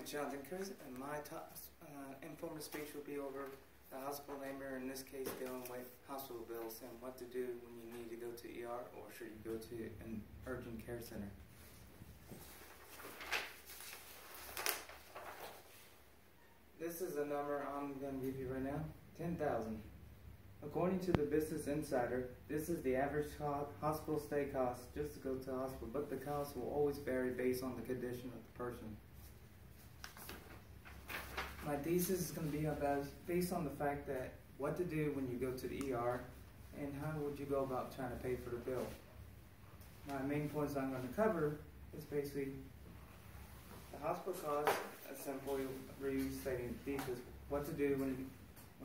is Jon Kerksieck, and my informative speech will be over the hospital name, or in this case dealing with hospital bills and what to do when you need to go to ER or should you go to an urgent care center. This is a number I'm going to give you right now, 10,000. According to the Business Insider, this is the average hospital stay cost just to go to the hospital, but the cost will always vary based on the condition of the person. My thesis is going to be based on the fact that what to do when you go to the ER and how would you go about trying to pay for the bill. My main points I'm going to cover is basically the hospital costs, a simple restating thesis, what to do when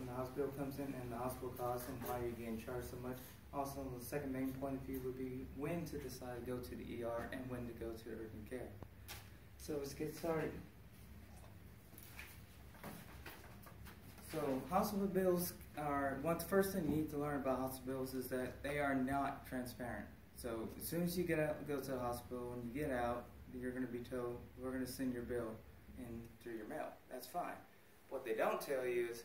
the hospital comes in and the hospital costs and why you're getting charged so much. Also, the second main point of view would be when to decide to go to the ER and when to go to urgent care. So let's get started. So hospital bills are, first thing you need to learn about hospital bills is that they are not transparent. So as soon as you get out, go to the hospital, when you get out, you're going to be told, we're going to send your bill in through your mail. That's fine. What they don't tell you is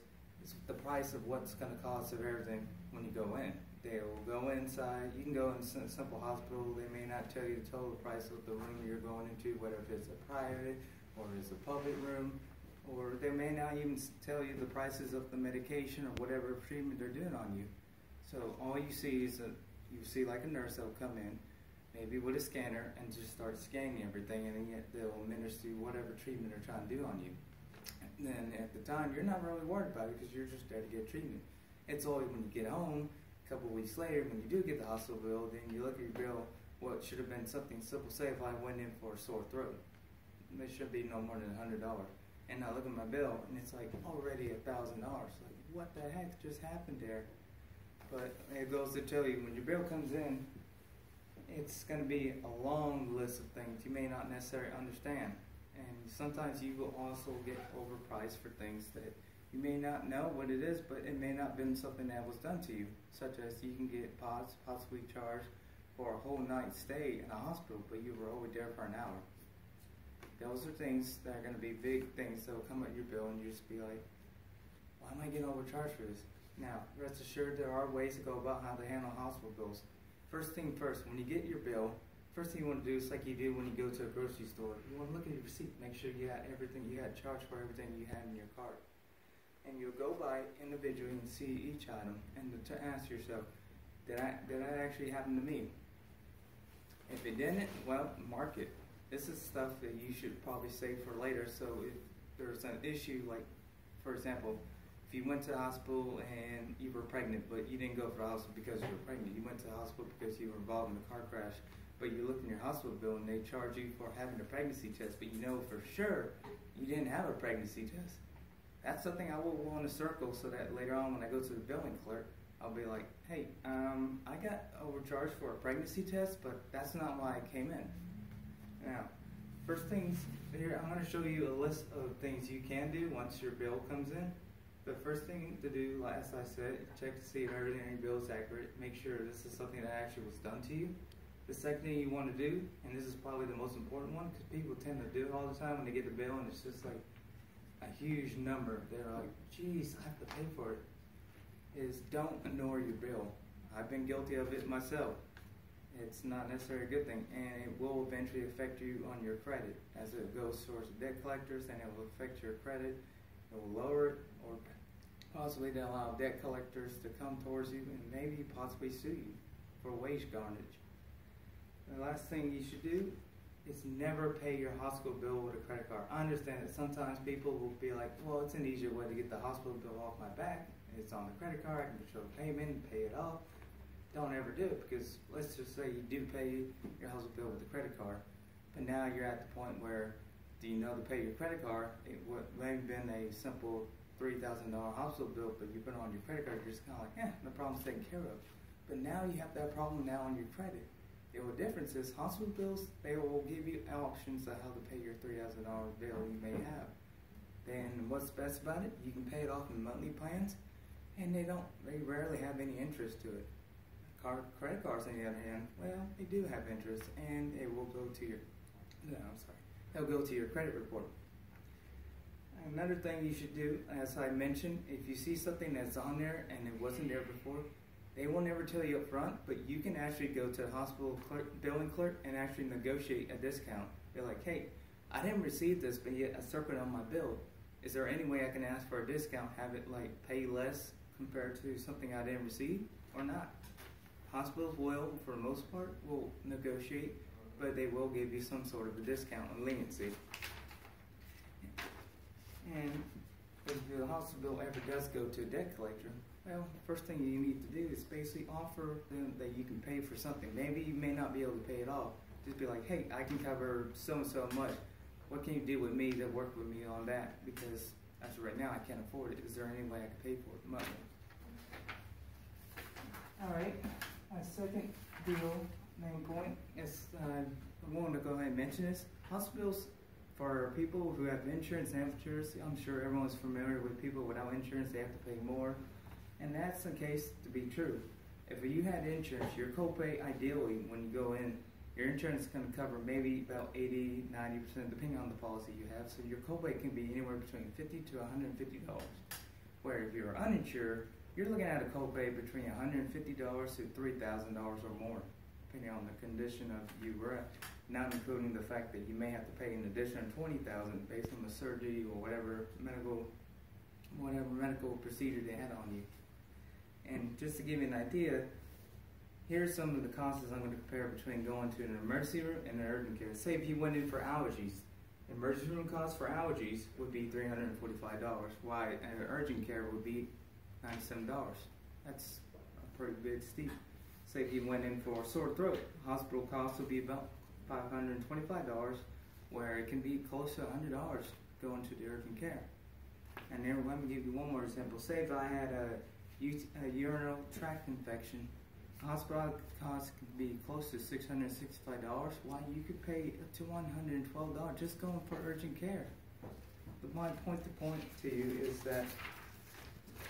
the price of what's going to cost of everything when you go in. They will go inside. You can go in a simple hospital. They may not tell you the total price of the room you're going into, whether it's a private or it's a public room, or they may not even tell you the prices of the medication or whatever treatment they're doing on you. So all you see is you see like a nurse that will come in, maybe with a scanner, and just start scanning everything, and then they'll administer whatever treatment they're trying to do on you. And then at the time, you're not really worried about it because you're just there to get treatment. It's only when you get home, a couple of weeks later, when you do get the hospital bill, then you look at your bill, what should have been something simple. Say if I went in for a sore throat, it should be no more than $100. And I look at my bill, and it's like already $1,000. Like, what the heck just happened there? But it goes to tell you, when your bill comes in, it's going to be a long list of things you may not necessarily understand. And sometimes you will also get overpriced for things that you may not know what it is, but it may not have been something that was done to you, such as you can get possibly charged for a whole night stay in a hospital, but you were over there for an hour. Those are things that are going to be big things that will come at your bill, and you just be like, why am I getting overcharged for this? Now, rest assured, there are ways to go about how to handle hospital bills. First thing first, when you get your bill, first thing you want to do is like you do when you go to a grocery store. You want to look at your receipt, make sure you had everything, you had charged for everything you had in your cart. And you'll go by individually and see each item, and to ask yourself, did that actually happen to me? If it didn't, well, mark it. This is stuff that you should probably save for later. So if there's an issue, like, for example, if you went to the hospital and you were pregnant, but you didn't go for the hospital because you were pregnant, you went to the hospital because you were involved in a car crash, but you look in your hospital bill and they charge you for having a pregnancy test, but you know for sure you didn't have a pregnancy test. That's something I will want to circle so that later on when I go to the billing clerk, I'll be like, hey, I got overcharged for a pregnancy test, but that's not why I came in. Now, first things here, I'm going to show you a list of things you can do once your bill comes in. The first thing to do, as I said, check to see if everything in your bill is accurate. Make sure this is something that actually was done to you. The second thing you want to do, and this is probably the most important one, because people tend to do it all the time when they get the bill and it's just like a huge number. They're like, geez, I have to pay for it. Is don't ignore your bill. I've been guilty of it myself. It's not necessarily a good thing, and it will eventually affect you on your credit. As it goes towards debt collectors, then it will affect your credit. It will lower it, or possibly they'll allow debt collectors to come towards you and maybe possibly sue you for wage garnishment. The last thing you should do is never pay your hospital bill with a credit card. I understand that sometimes people will be like, well, it's an easier way to get the hospital bill off my back. It's on the credit card, I can show payment and pay it off. Don't ever do it, because let's just say you do pay your hospital bill with a credit card, but now you're at the point where, do you know to pay your credit card? It would may have been a simple $3,000 hospital bill, but you put it on your credit card, you're just kind of like, no problem's taken care of. But now you have that problem now on your credit. The only difference is hospital bills, they will give you options on how to pay your $3,000 bill you may have. Then what's best about it? You can pay it off in monthly plans, and they rarely have any interest to it. Credit cards, on the other hand, well, they do have interest, and it will go to your, they'll go to your credit report. Another thing you should do, as I mentioned, if you see something that's on there and it wasn't there before, they will never tell you up front, but you can actually go to the hospital billing clerk and actually negotiate a discount. They're like, hey, I didn't receive this, but yet I circled on my bill. Is there any way I can ask for a discount, have it like pay less compared to something I didn't receive or not? Hospitals will, for the most part, will negotiate, but they will give you some sort of a discount and leniency. And if the hospital ever does go to a debt collector, well, first thing you need to do is basically offer them that you can pay for something. Maybe you may not be able to pay it off. Just be like, hey, I can cover so and so much. What can you do with me to work with me on that? Because as of right now, I can't afford it. Is there any way I can pay for it? Money. All right. My second main point is I wanted to go ahead and mention this. Hospitals, for people who have insurance and insurance, I'm sure everyone's familiar with people without insurance, they have to pay more. And that's the case to be true. If you had insurance, your copay, ideally, when you go in, your insurance is going to cover maybe about 80, 90%, depending on the policy you have. So your copay can be anywhere between $50 to $150. Where if you're uninsured, you're looking at a copay between $150 to $3,000 or more, depending on the condition of you were at. Not including the fact that you may have to pay an additional $20,000 based on the surgery or whatever medical procedure they had on you. And just to give you an idea, here's some of the costs I'm going to compare between going to an emergency room and an urgent care. Say if you went in for allergies, emergency room cost for allergies would be $345, while an urgent care would be $97. That's a pretty big steep. Say if you went in for a sore throat, hospital costs would be about $525, where it can be close to $100 going to the urgent care. And then let me give you one more example. Say if I had a urinary tract infection, hospital costs could be close to $665, while you could pay up to $112 just going for urgent care. But my point to you is that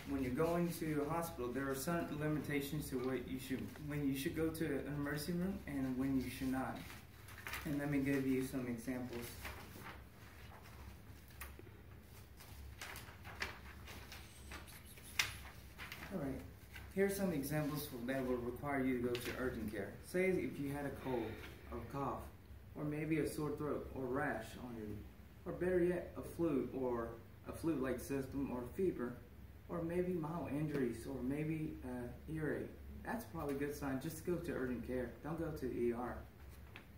when you're going to a hospital, there are certain limitations to when you should go to an emergency room and when you should not. And let me give you some examples. Alright, here's some examples that will require you to go to urgent care. Say if you had a cold, or cough, or maybe a sore throat, or rash on you, or better yet, a flu-like symptom, or fever, or maybe mild injuries, or maybe earache. That's probably a good sign. Just go to urgent care. Don't go to the ER.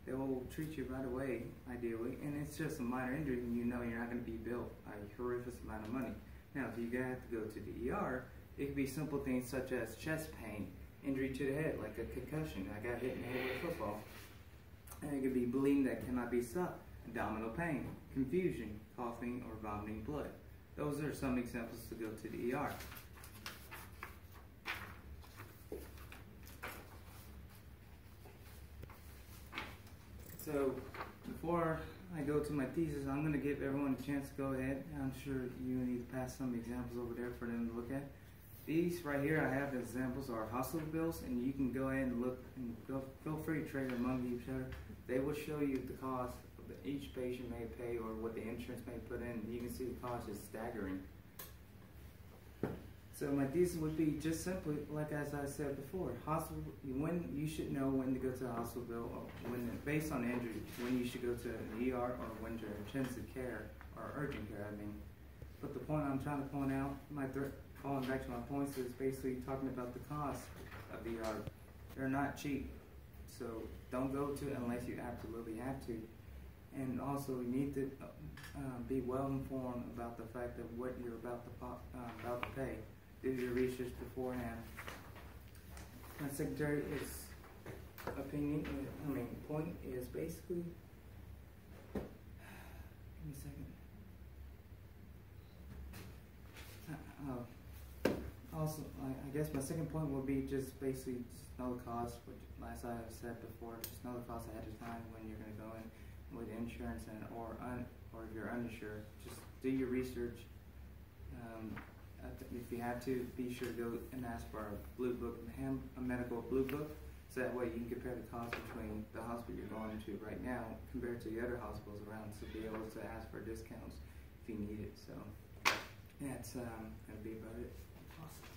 They will treat you right away, ideally, and it's just a minor injury, and you know you're not going to be billed a horrific amount of money. Now, if you have to go to the ER, it could be simple things such as chest pain, injury to the head, like a concussion. I got hit in the head with a football. And it could be bleeding that cannot be stopped, abdominal pain, confusion, coughing, or vomiting blood. Those are some examples to go to the ER. So before I go to my thesis, I'm going to give everyone a chance to go ahead. I'm sure you need to pass some examples over there for them to look at. These right here I have examples are hospital bills, and you can go ahead and look and feel free to trade among each other. They will show you the cost that each patient may pay or what the insurance may put in. You can see the cost is staggering. So my thesis would be just simply, like as I said before, when you should know when to go to the hospital bill, or based on injury, when you should go to an ER or when to intensive care or urgent care. I mean, but the point I'm trying to point out, falling back to my points, is basically talking about the cost of the ER. They're not cheap, so don't go to it unless you absolutely have to. And also, you need to be well informed about the fact of what you're about to pay. Do your research beforehand. My secretary's point is basically, give me a second. Also, I guess my second point would be just basically just know the cost, which, as I have said before, just know the cost ahead of time when you're going to go in with insurance or if you're uninsured. Just do your research. If you have to, be sure to go and ask for a blue book, a medical blue book, so that way you can compare the cost between the hospital you're going to right now compared to the other hospitals around, to be able to ask for discounts. If if you need it. So, yeah, it's gonna be about it. Awesome.